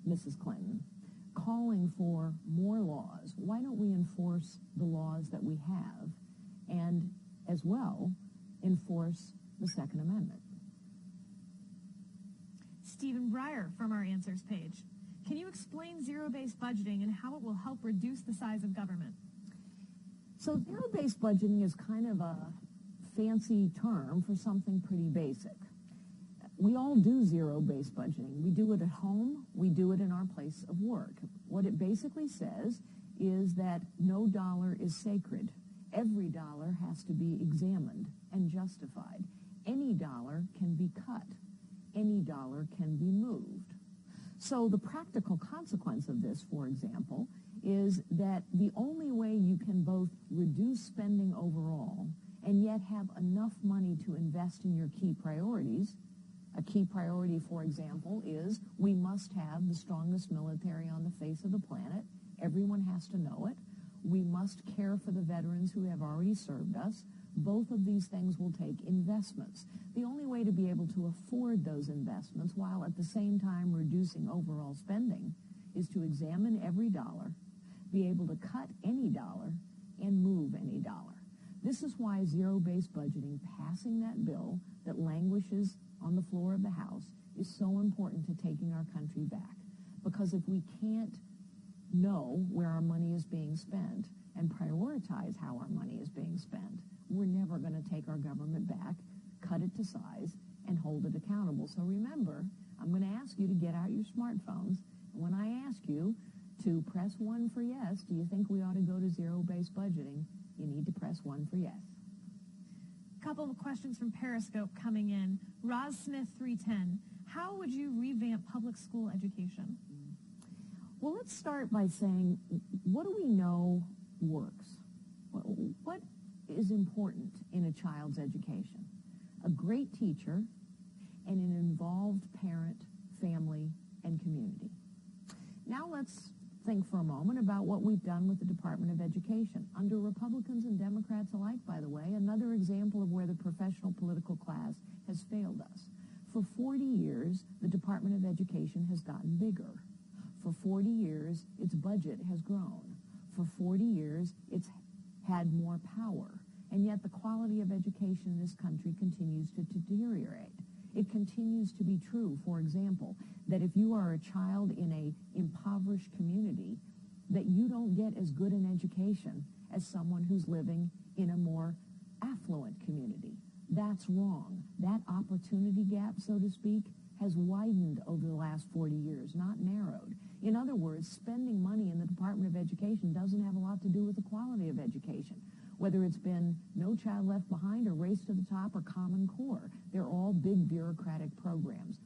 Mrs. Clinton, calling for more laws, why don't we enforce the laws that we have and, as well, enforce the Second Amendment? Stephen Breyer from our answers page. Can you explain zero-based budgeting and how it will help reduce the size of government? So zero-based budgeting is kind of a fancy term for something pretty basic. We all do zero-based budgeting. We do it at home. We do it in our place of work. What it basically says is that no dollar is sacred. Every dollar has to be examined and justified. Any dollar can be cut. Any dollar can be moved. So the practical consequence of this, for example, is that the only way you can both reduce spending overall and yet have enough money to invest in your key priorities. A key priority, for example, is we must have the strongest military on the face of the planet. Everyone has to know it. We must care for the veterans who have already served us. Both of these things will take investments. The only way to be able to afford those investments while at the same time reducing overall spending is to examine every dollar, be able to cut any dollar, and move any dollar. This is why zero-based budgeting, passing that bill that languishes on the floor of the House, is so important to taking our country back. Because if we can't know where our money is being spent and prioritize how our money is being spent, we're never going to take our government back, cut it to size, and hold it accountable. So remember, I'm going to ask you to get out your smartphones. And when I ask you to press 1 for yes, do you think we ought to go to zero-based budgeting? You need to press 1 for yes. Couple of questions from Periscope coming in. Roz Smith 310. How would you revamp public school education? Well, let's start by saying, what do we know works? What is important in a child's education? A great teacher and an involved parent, family, and community. Now let's think for a moment about what we've done with the Department of Education. Under Republicans and Democrats alike, by the way, another example of where the professional political class has failed us. For 40 years, the Department of Education has gotten bigger. For 40 years, its budget has grown. For 40 years, it's had more power. And yet the quality of education in this country continues to deteriorate. It continues to be true, for example, that if you are a child in a impoverished community, that you don't get as good an education as someone who's living in a more affluent community. That's wrong. That opportunity gap, so to speak, has widened over the last 40 years, not narrowed. In other words, spending money in the Department of Education doesn't have a lot to do with the quality of education. Whether it's been No Child Left Behind or Race to the Top or Common Core, they're all big bureaucratic programs.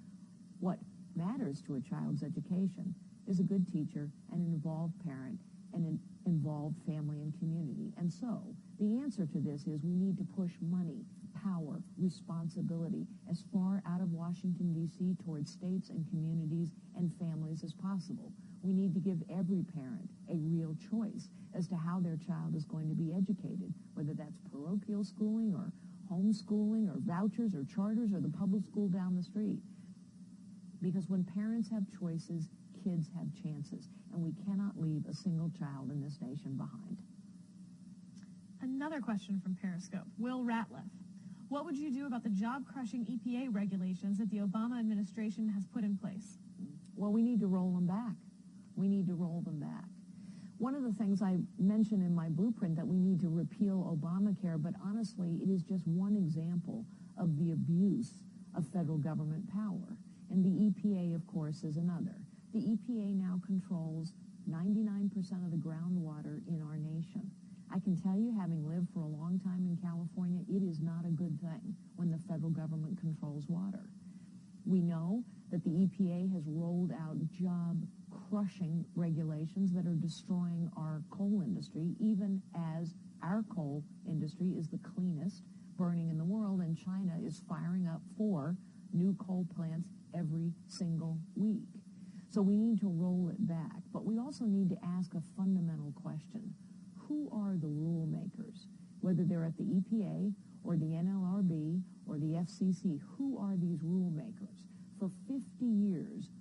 What matters to a child's education is a good teacher, an involved parent, and an involved family and community. And so the answer to this is we need to push money, power, responsibility as far out of Washington, D.C. towards states and communities and families as possible. We need to give every parent a real choice as to how their child is going to be educated, whether that's parochial schooling or homeschooling or vouchers or charters or the public school down the street. Because when parents have choices, kids have chances, and we cannot leave a single child in this nation behind. Another question from Periscope. Will Ratliff. What would you do about the job-crushing EPA regulations that the Obama administration has put in place? Well, we need to roll them back. We need to roll them back. One of the things I mentioned in my blueprint that we need to repeal Obamacare, but honestly, it is just one example of the abuse of federal government power. And the EPA, of course, is another. The EPA now controls 99% of the groundwater in our nation. I can tell you, having lived for a long time in California, it is not a good thing when the federal government controls water. We know that the EPA has rolled out job-crushing regulations that are destroying our coal industry, even as our coal industry is the cleanest burning in the world, and China is firing up 4 new coal plants every single week. So we need to roll it back. But we also need to ask a fundamental question. Who are the rule makers? Whether they're at the EPA or the NLRB or the FCC, who are these rule makers? For 50 years,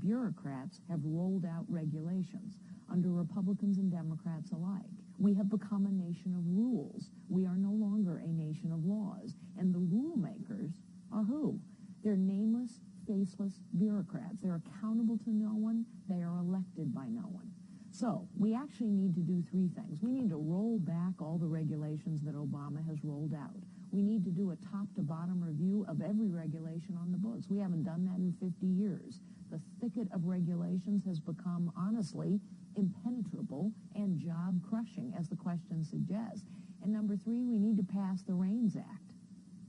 bureaucrats have rolled out regulations under Republicans and Democrats alike. We have become a nation of rules. We are no longer a nation of laws. And the rule makers are who? They're nameless, faceless bureaucrats. They're accountable to no one. They are elected by no one. So we actually need to do 3 things. We need to roll back all the regulations that Obama has rolled out. We need to do a top-to-bottom review of every regulation on the books. We haven't done that in 50 years. The thicket of regulations has become, honestly, impenetrable and job-crushing, as the question suggests. And number 3, we need to pass the Reins Act.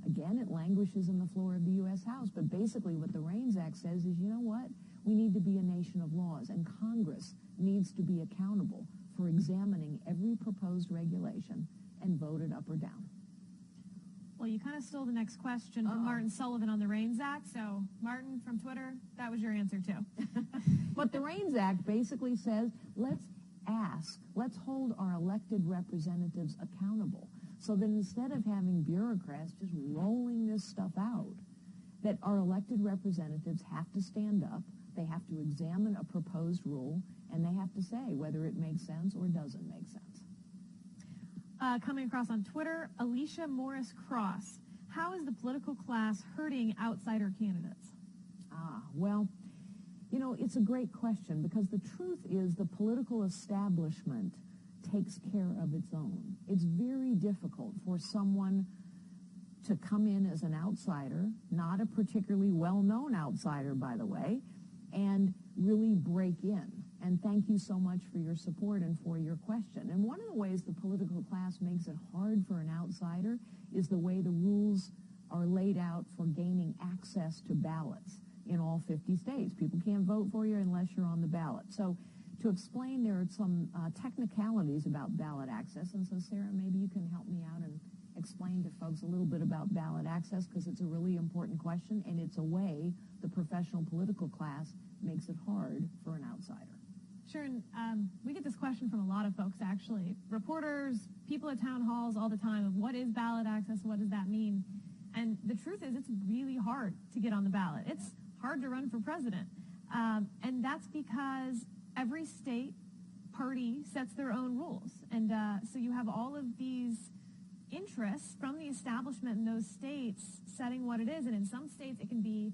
Again, it languishes on the floor of the U.S. House, but basically what the Reins Act says is, you know what? We need to be a nation of laws, and Congress needs to be accountable for examining every proposed regulation and vote it up or down. Well, you kind of stole the next question from Martin Sullivan on the Reins Act, so Martin from Twitter, that was your answer too. But the Reins Act basically says, let's hold our elected representatives accountable, so that instead of having bureaucrats just rolling this stuff out, that our elected representatives have to stand up, they have to examine a proposed rule, and they have to say whether it makes sense or doesn't make sense. Coming across on Twitter, Alicia Morris Cross. How is the political class hurting outsider candidates? Well, you know, it's a great question, because the truth is the political establishment takes care of its own. It's very difficult for someone to come in as an outsider, not a particularly well-known outsider, by the way, and really break in. And thank you so much for your support and for your question. And one of the ways the political class makes it hard for an outsider is the way the rules are laid out for gaining access to ballots in all 50 states. People can't vote for you unless you're on the ballot. So to explain, there are some technicalities about ballot access. And so, Sarah, maybe you can help me out and explain to folks a little bit about ballot access, because it's a really important question, and it's a way the professional political class makes it hard for an outsider. Sure, and we get this question from a lot of folks, actually. Reporters, people at town halls all the time of what is ballot access, what does that mean? And the truth is it's really hard to get on the ballot. It's hard to run for president. And that's because every state party sets their own rules. And so you have all of these interest from the establishment in those states setting what it is. And in some states, it can be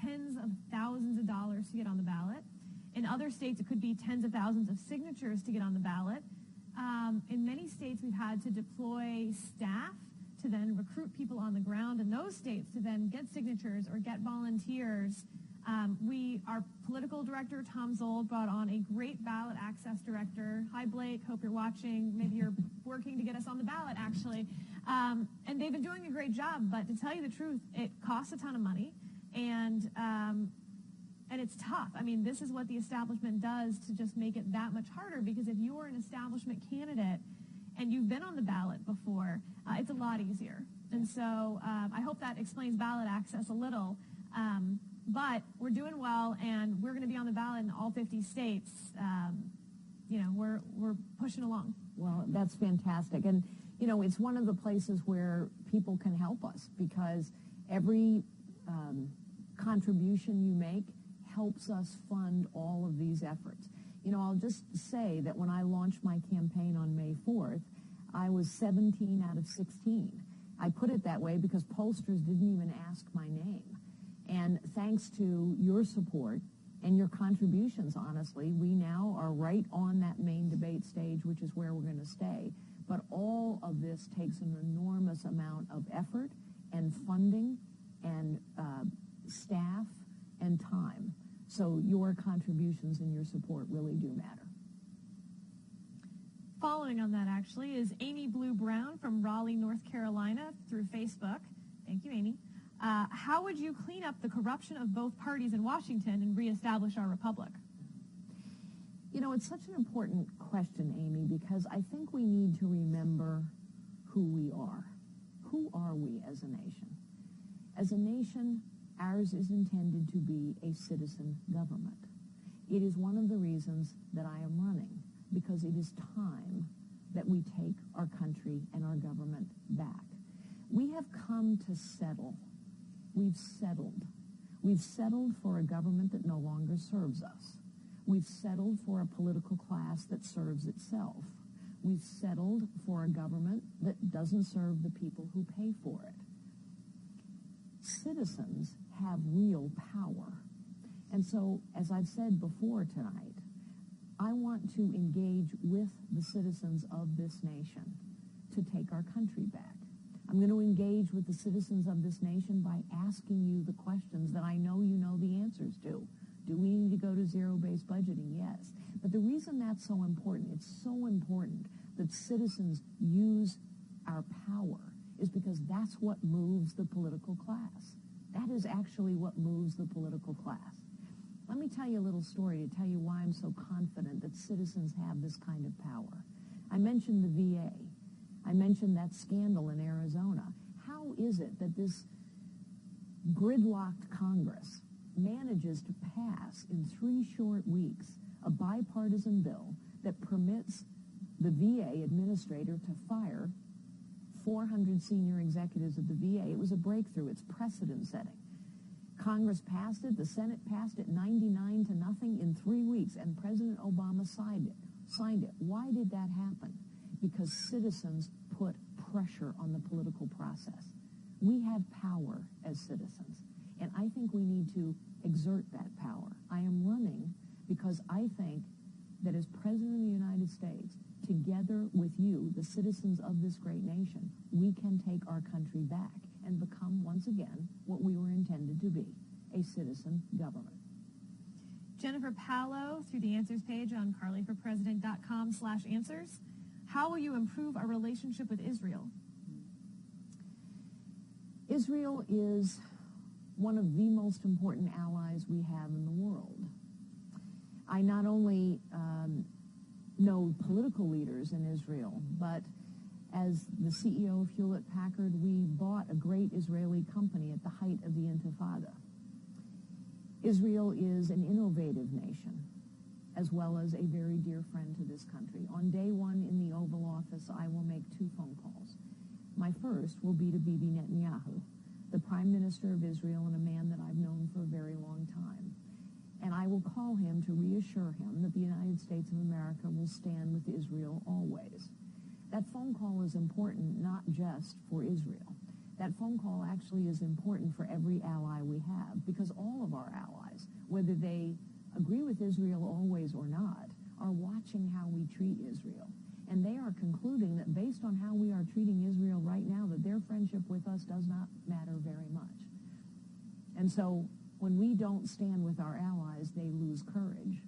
tens of thousands of dollars to get on the ballot. In other states, it could be tens of thousands of signatures to get on the ballot. In many states, we've had to deploy staff to then recruit people on the ground in those states to then get signatures or get volunteers. Our political director, Tom Zold, brought on a great ballot access director. Hi, Blake. Hope you're watching. Maybe you're working to get us on the ballot, actually. And they've been doing a great job. But to tell you the truth, it costs a ton of money. And it's tough. I mean, this is what the establishment does to just make it that much harder, because if you are an establishment candidate and you've been on the ballot before, it's a lot easier. And so I hope that explains ballot access a little. But we're doing well, and we're going to be on the ballot in all 50 states. We're pushing along. Well, that's fantastic. And, it's one of the places where people can help us, because every contribution you make helps us fund all of these efforts. I'll just say that when I launched my campaign on May 4th, I was 17 out of 16. I put it that way because pollsters didn't even ask my name. And thanks to your support and your contributions, honestly, we now are right on that main debate stage, which is where we're going to stay. But all of this takes an enormous amount of effort and funding and staff and time. So your contributions and your support really do matter. Following on that, actually, is Amy Blue Brown from Raleigh, North Carolina, through Facebook. Thank you, Amy. How would you clean up the corruption of both parties in Washington and reestablish our republic? It's such an important question, Amy, because I think we need to remember who we are. Who are we as a nation? As a nation, ours is intended to be a citizen government. It is one of the reasons that I am running, because it is time that we take our country and our government back. We have come to settle. We've settled. We've settled for a government that no longer serves us. We've settled for a political class that serves itself. We've settled for a government that doesn't serve the people who pay for it. Citizens have real power. And so, as I've said before tonight, I want to engage with the citizens of this nation to take our country back. I'm going to engage with the citizens of this nation by asking you the questions that I know you know the answers to. Do we need to go to zero-based budgeting? Yes. But the reason that's so important, it's so important that citizens use our power, is because that's what moves the political class. That is actually what moves the political class. Let me tell you a little story to tell you why I'm so confident that citizens have this kind of power. I mentioned the VA. I mentioned that scandal in Arizona. How is it that this gridlocked Congress manages to pass in 3 short weeks a bipartisan bill that permits the VA administrator to fire 400 senior executives of the VA? It was a breakthrough. It's precedent-setting. Congress passed it. The Senate passed it 99 to nothing in 3 weeks, and President Obama signed it. Why did that happen? Because citizens put pressure on the political process. We have power as citizens, and I think we need to exert that power. I am running because I think that as President of the United States, together with you, the citizens of this great nation, we can take our country back and become, once again, what we were intended to be, a citizen government. Jennifer Pallow, through the answers page on carlyforpresident.com/answers. How will you improve our relationship with Israel? Israel is one of the most important allies we have in the world. I not only know political leaders in Israel, but as the CEO of Hewlett-Packard, we bought a great Israeli company at the height of the Intifada. Israel is an innovative nation, as well as a very dear friend to this country. On day one in the Oval Office, I will make 2 phone calls. My first will be to Bibi Netanyahu, the Prime Minister of Israel and a man that I've known for a very long time. And I will call him to reassure him that the United States of America will stand with Israel always. That phone call is important not just for Israel. That phone call actually is important for every ally we have, because all of our allies, whether they agree with Israel always or not, are watching how we treat Israel. And they are concluding that based on how we are treating Israel right now, that their friendship with us does not matter very much. And so when we don't stand with our allies, they lose courage.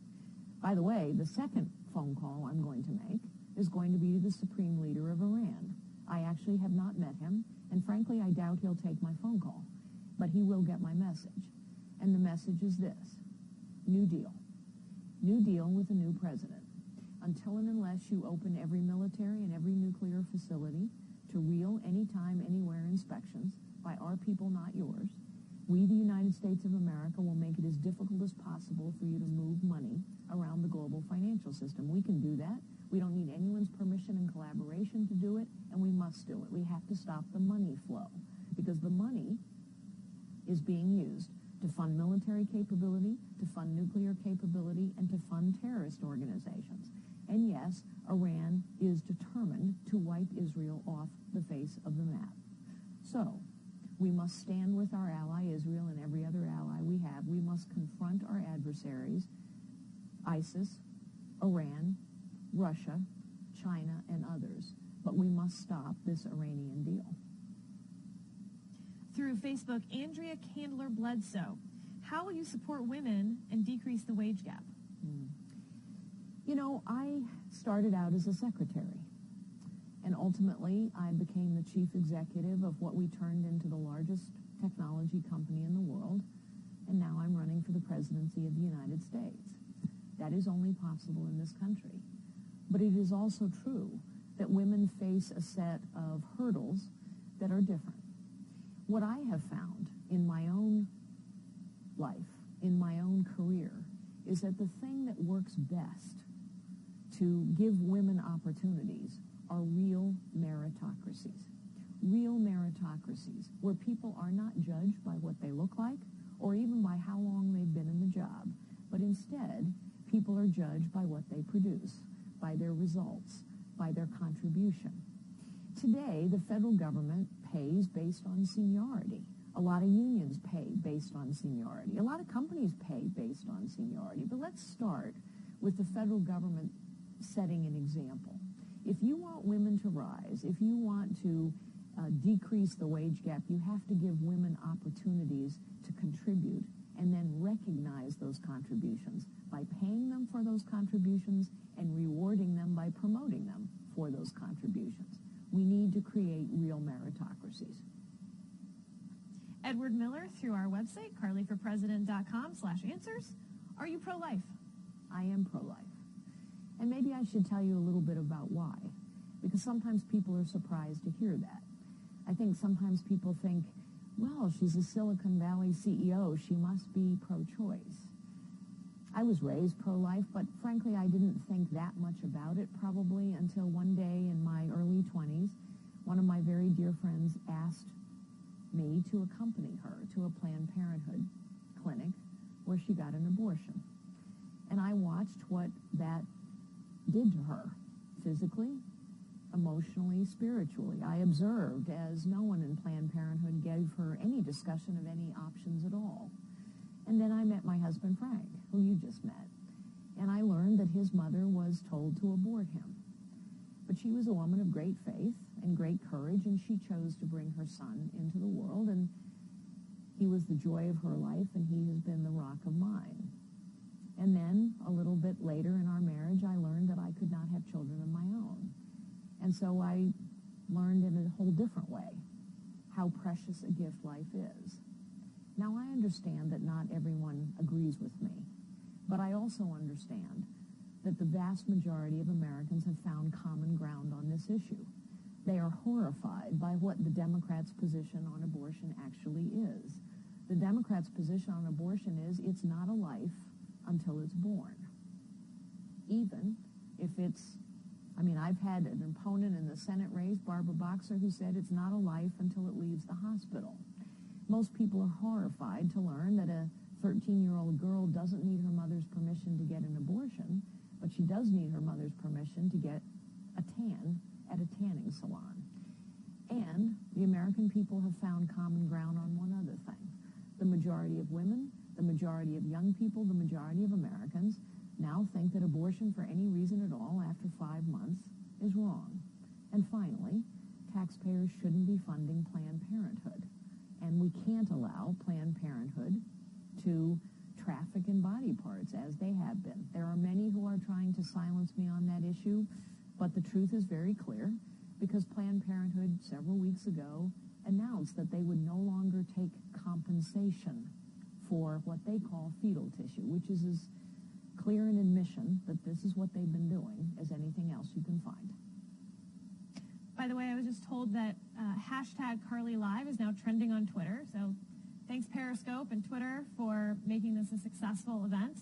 By the way, the second phone call I'm going to make is going to be to the supreme leader of Iran. I actually have not met him, and frankly, I doubt he'll take my phone call. But he will get my message. And the message is this: New Deal. New Deal with a new president. Until and unless you open every military and every nuclear facility to real, anytime, anywhere inspections by our people, not yours, we, the United States of America, will make it as difficult as possible for you to move money around the global financial system. We can do that. We don't need anyone's permission and collaboration to do it, and we must do it. We have to stop the money flow, because the money is being used to fund military capability, to fund nuclear capability, and to fund terrorist organizations. And yes, Iran is determined to wipe Israel off the face of the map. So, we must stand with our ally Israel and every other ally we have. We must confront our adversaries, ISIS, Iran, Russia, China, and others. But we must stop this Iranian deal. Through Facebook, Andrea Candler-Bledsoe. How will you support women and decrease the wage gap? You know, I started out as a secretary, and ultimately I became the chief executive of what we turned into the largest technology company in the world, and now I'm running for the presidency of the United States. That is only possible in this country. But it is also true that women face a set of hurdles that are different. What I have found in my own life, in my own career, is that the thing that works best to give women opportunities are real meritocracies. Real meritocracies, where people are not judged by what they look like or even by how long they've been in the job, but instead, people are judged by what they produce, by their results, by their contribution. Today, the federal government pays based on seniority. A lot of unions pay based on seniority. A lot of companies pay based on seniority. But let's start with the federal government setting an example. If you want women to rise, if you want to decrease the wage gap, you have to give women opportunities to contribute and then recognize those contributions by paying them for those contributions and rewarding them by promoting them for those contributions. We need to create real meritocracies. Edward Miller, through our website, carlyforpresident.com/answers. Are you pro-life? I am pro-life. And maybe I should tell you a little bit about why, because sometimes people are surprised to hear that. I think sometimes people think, well, she's a Silicon Valley CEO, she must be pro-choice. I was raised pro-life, but frankly, I didn't think that much about it probably until one day in my early 20s, one of my very dear friends asked me to accompany her to a Planned Parenthood clinic where she got an abortion. And I watched what that did to her, physically, emotionally, spiritually. I observed as no one in Planned Parenthood gave her any discussion of any options at all. And then I met my husband, Frank, who you just met. And I learned that his mother was told to abort him. But she was a woman of great faith and great courage, and she chose to bring her son into the world. And he was the joy of her life, and he has been the rock of mine. And then, a little bit later in our marriage, I learned that I could not have children of my own. And so I learned in a whole different way how precious a gift life is. Now, I understand that not everyone agrees with me, but I also understand that the vast majority of Americans have found common ground on this issue. They are horrified by what the Democrats' position on abortion actually is. The Democrats' position on abortion is it's not a life until it's born. Even if it's, I've had an opponent in the Senate race, Barbara Boxer, who said it's not a life until it leaves the hospital. Most people are horrified to learn that a 13-year-old girl doesn't need her mother's permission to get an abortion, but she does need her mother's permission to get a tan at a tanning salon. And the American people have found common ground on one other thing. The majority of women, the majority of young people, the majority of Americans now think that abortion for any reason at all after 5 months is wrong. And finally, taxpayers shouldn't be funding Planned Parenthood. And we can't allow Planned Parenthood to traffic in body parts as they have been. There are many who are trying to silence me on that issue, but the truth is very clear, because Planned Parenthood several weeks ago announced that they would no longer take compensation for what they call fetal tissue, which is as clear an admission that this is what they've been doing as anything else you can find. By the way, I was just told that hashtag Carly Live is now trending on Twitter, so thanks Periscope and Twitter for making this a successful event.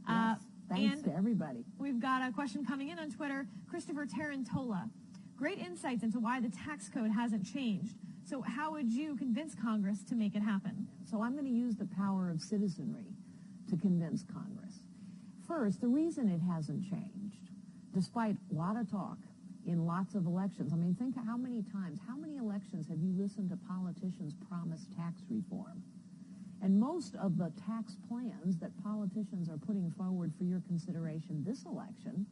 Yes, thanks to everybody. We've got a question coming in on Twitter. Christopher Tarantola. Great insights into why the tax code hasn't changed. So how would you convince Congress to make it happen? So I'm going to use the power of citizenry to convince Congress. First, the reason it hasn't changed, despite a lot of talk in lots of elections, I mean, think how many times, how many elections have you listened to politicians promise tax reform? And most of the tax plans that politicians are putting forward for your consideration this election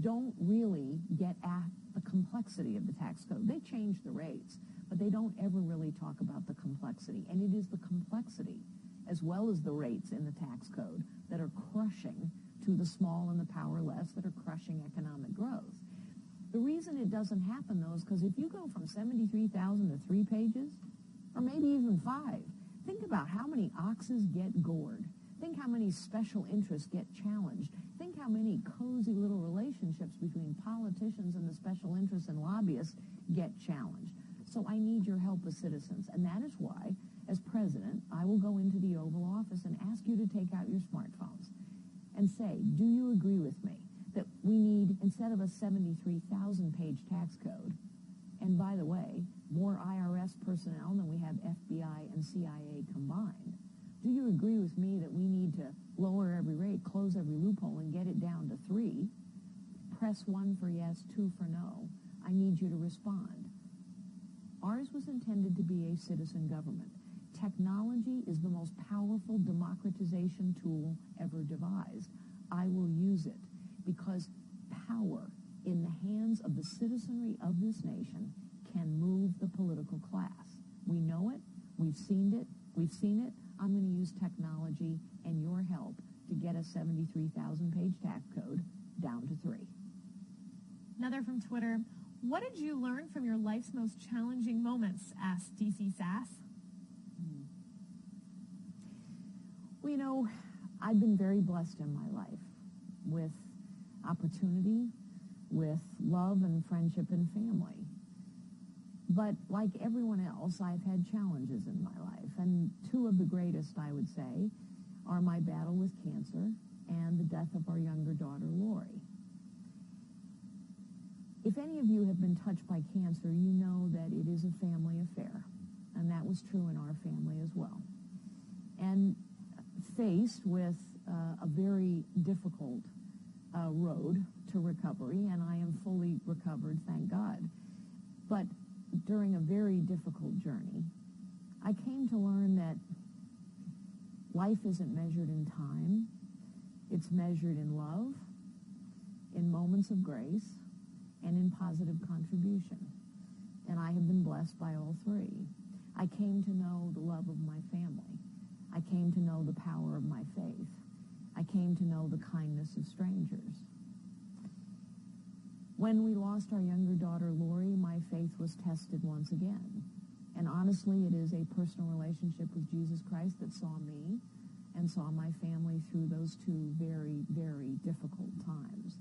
don't really get at the complexity of the tax code. They change the rates, but they don't ever really talk about the complexity. And it is the complexity, as well as the rates in the tax code, that are crushing to the small and the powerless, that are crushing economic growth. The reason it doesn't happen, though, is because if you go from 73,000 to 3 pages, or maybe even 5, think about how many oxes get gored. Think how many special interests get challenged. Think how many cozy little relationships between politicians and the special interests and lobbyists get challenged. So I need your help as citizens, and that is why, as president, I will go into the Oval Office and ask you to take out your smartphones and say, do you agree with me that we need, instead of a 73,000-page tax code, and by the way, more IRS personnel than we have FBI and CIA combined, do you agree with me that we need to lower every rate, close every loophole, and get it down to 3? Press 1 for yes, 2 for no. I need you to respond. Ours was intended to be a citizen government. Technology is the most powerful democratization tool ever devised. I will use it because power in the hands of the citizenry of this nation can move the political class. We know it. We've seen it. I'm going to use technology and your help to get a 73,000-page tax code down to 3. Another from Twitter. What did you learn from your life's most challenging moments? Asked DC Sass. Well, you know, I've been very blessed in my life with opportunity, with love and friendship and family. But like everyone else, I've had challenges in my life. And 2 of the greatest, I would say, are my battle with cancer and the death of our younger daughter, Lori. If any of you have been touched by cancer, you know that it is a family affair. And that was true in our family as well. And faced with a very difficult road to recovery, and I am fully recovered, thank God. But during a very difficult journey, I came to learn that life isn't measured in time. It's measured in love, in moments of grace, and in positive contribution. And I have been blessed by all 3. I came to know the love of my family. I came to know the power of my faith. I came to know the kindness of strangers. When we lost our younger daughter, Lori, my faith was tested once again. And honestly, it is a personal relationship with Jesus Christ that saw me and saw my family through those 2 very, very difficult times.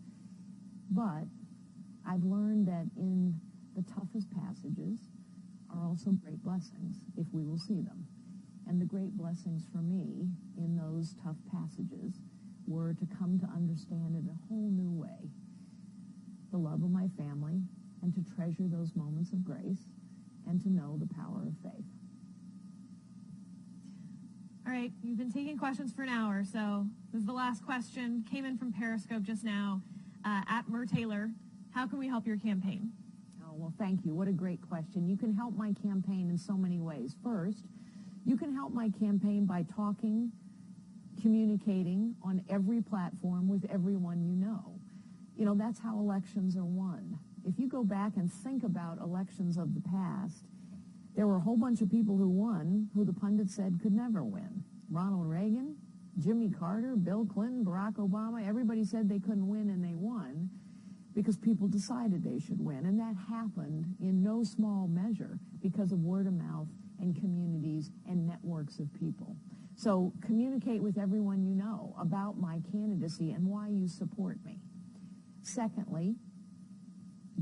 But I've learned that in the toughest passages are also great blessings, if we will see them. And the great blessings for me in those tough passages were to come to understand in a whole new way the love of my family, and to treasure those moments of grace, and to know the power of faith. All right, you've been taking questions for an hour, so this is the last question. Came in from Periscope just now. At Mur Taylor, how can we help your campaign? Oh, Well, thank you. What a great question. You can help my campaign in so many ways. First, you can help my campaign by talking, communicating on every platform with everyone you know. You know, that's how elections are won. If you go back and think about elections of the past, there were a whole bunch of people who won who the pundits said could never win. Ronald Reagan, Jimmy Carter, Bill Clinton, Barack Obama, everybody said they couldn't win, and they won because people decided they should win. And that happened in no small measure because of word of mouth and communities and networks of people. So communicate with everyone you know about my candidacy and why you support me. Secondly,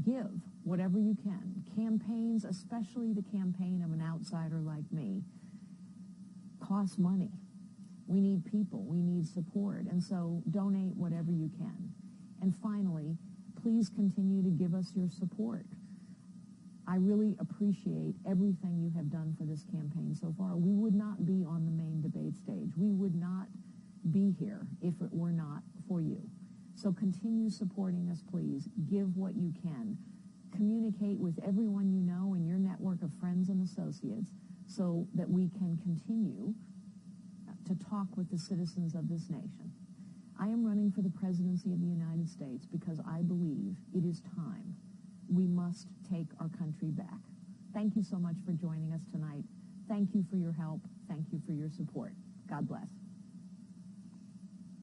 give whatever you can. Campaigns, especially the campaign of an outsider like me, cost money. We need people. We need support. And so donate whatever you can. And finally, please continue to give us your support. I really appreciate everything you have done for this campaign so far. We would not be on the main debate stage. We would not be here if it were not for you. So continue supporting us, please. Give what you can. Communicate with everyone you know in your network of friends and associates so that we can continue to talk with the citizens of this nation. I am running for the presidency of the United States because I believe it is time. We must take our country back. Thank you so much for joining us tonight. Thank you for your help. Thank you for your support. God bless.